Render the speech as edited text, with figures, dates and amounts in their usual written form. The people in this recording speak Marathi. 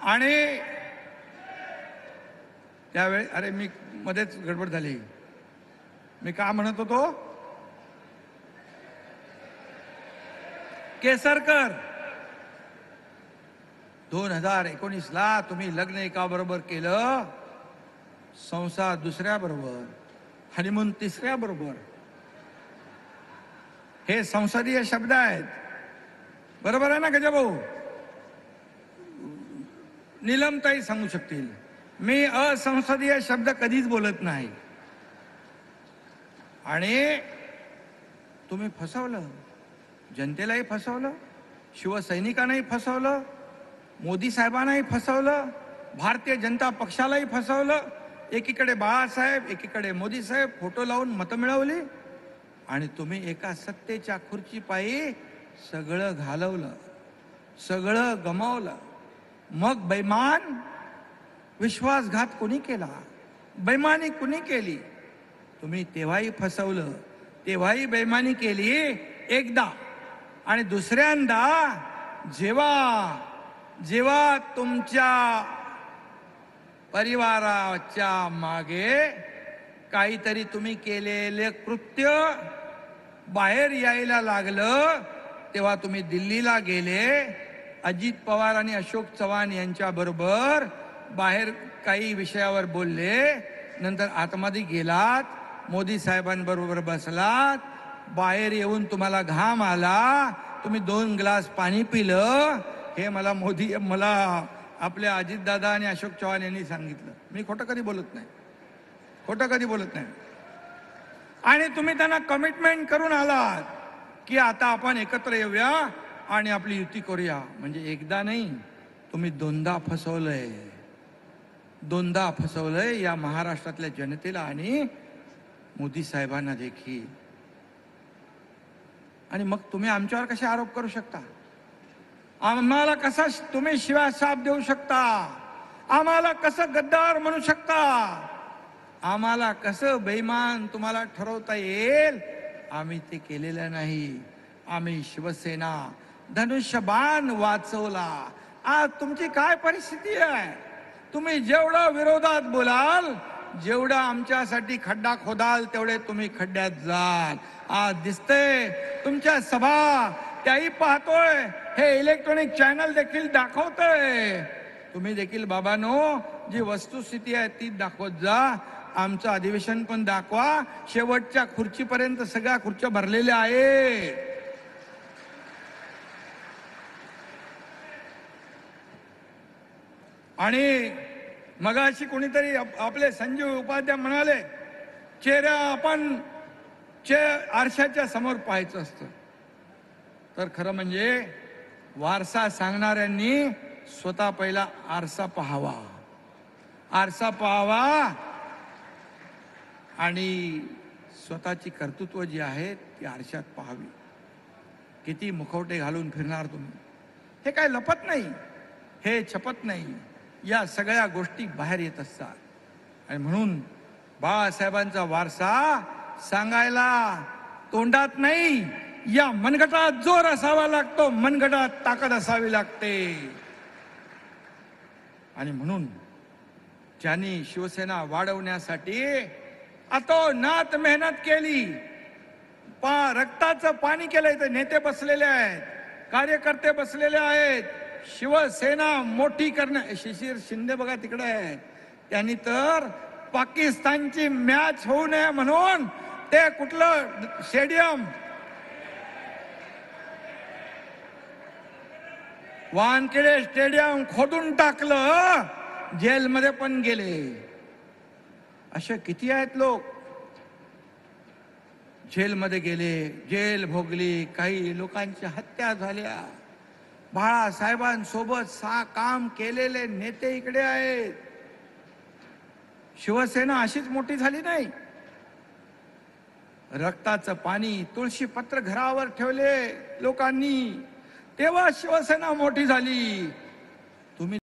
आणि त्यावेळी अरे मी मध्येच गडबड झाली. मी का म्हणत होतो? केसरकर 2019ला तुम्ही लग्न एका बरोबर केलं, संसार दुसऱ्या बरोबर, हनीमून तिसऱ्या बरोबर. हे संसदीय शब्द आहेत, बरोबर आहे ना गजाभाऊ? नीलमताई सांगू शकतील. मी असंसदीय शब्द कधीच बोलत नाही. आणि तुम्ही फसवलं, जनतेलाही फसवलं, शिवसैनिकांनाही फसवलं, मोदी साहेबांनाही फसवलं, भारतीय जनता पक्षालाही फसवलं. एकीकडे बाळासाहेब, एकीकडे मोदी साहेब फोटो लावून मतं मिळवली. आणि तुम्ही एका सत्तेच्या खुर्चीपायी सगळं घालवलं, सगळं गमावलं. मग बेईमान विश्वासघात कोणी केला, बेईमानी कोणी केली? तुम्ही तेव्हाही फसवलं, तेव्हाही बेईमानी केली एकदा. आणि दुसऱ्यांदा जेव्हा तुमच्या परिवाराच्या मागे काहीतरी तुम्ही केलेले कृत्य बाहेर यायला लागलं, तेव्हा तुम्ही दिल्लीला गेले, अजित पवार आणि अशोक चव्हाण यांच्या बरोबर बाहेर काही विषयावर बोलले, नंतर आतमध्ये गेलात, मोदी साहेबांबरोबर बसलात, बाहेर येऊन तुम्हाला घाम आला, तुम्ही 2 ग्लास पाणी पिलं. हे मला आपल्या अजितदादा आणि अशोक चव्हाण यांनी सांगितलं. मी खोटं कधी बोलत नाही, खोटं कधी बोलत नाही. आणि तुम्ही त्यांना कमिटमेंट करून आलात की आता आपण एकत्र येऊया आणि आपली युती करूया. म्हणजे एकदा नाही, तुम्ही दोनदा फसवलंय, दोनदा फसवलंय या महाराष्ट्रातल्या जनतेला आणि मोदी साहेबांना देखील. आणि मग तुम्ही आमच्यावर कसे आरोप करू शकता? आम्हाला कसं तुम्ही शिवाशाप देऊ शकता? आम्हाला कसं गद्दार म्हणू शकता? आम्हाला कसं बेईमान तुम्हाला ठरवता येईल? आम्ही ते केलेलं नाही. आम्ही शिवसेना धनुष्यबाण वाचवला. आज तुमची काय परिस्थिती आहे? तुम्ही जेवढं विरोधात बोलाल, जेवढं आमच्यासाठी खड्डा खोदाल, तेवढे तुम्ही खड्ड्यात जाल. आज दिसतंय तुमच्या सभा, त्याही पाहतोय, हे इलेक्ट्रॉनिक चॅनल देखील दाखवतोय. तुम्ही देखील बाबांनो, जी वस्तुस्थिती आहे ती दाखवत जा. आमचं अधिवेशन पण दाखवा. शेवटच्या खुर्चीपर्यंत सगळ्या खुर्च्या भरलेल्या आहेत. आणि मगाशी कोणीतरी आपले संजीव उपाध्याय म्हणाले, चेहरा आपण आरशाच्या समोर पाहायचं असतं. तर खरं म्हणजे वारसा सांगणाऱ्यांनी स्वतः पहिला आरसा पाहावा, आरसा पाहावा आणि स्वतःची कर्तृत्व जी आहेत ती आरशात पाहावी. किती मुखवटे घालून फिरणार तुम्ही? हे काय लपत नाही, हे छपत नाही. या सगळ्या गोष्टी बाहेर येत असतात. आणि म्हणून बाळासाहेबांचा वारसा सांगायला तोंडात नाही, या मनगटात जोर असावा लागतो, मनगटात ताकद असावी लागते. आणि म्हणून ज्यांनी शिवसेना वाढवण्यासाठी अतोनात मेहनत केली, रक्ताचं पाणी केलंय, ते नेते बसलेले आहेत, कार्यकर्ते बसलेले आहेत. शिवसेना मोठी करण्या, शिशिर शिंदे बघा तिकडे आहेत, त्यांनी तर पाकिस्तानची मॅच होऊ नये म्हणून ते कुठलं स्टेडियम, वानखेडे स्टेडियम खोदून टाकलं, जेलमध्ये पण गेले. असे किती आहेत लोक जेलमध्ये गेले, जेल भोगली, काही लोकांची हत्या झाल्या. बाळासाहेबांसोबत काम केलेले नेते इकडे आहेत. शिवसेना अशीच मोठी झाली नाही. रक्ताचं पाणी, तुळशी पत्र घरावर ठेवले लोकांनी, तेव्हा शिवसेना मोठी झाली. तुम्ही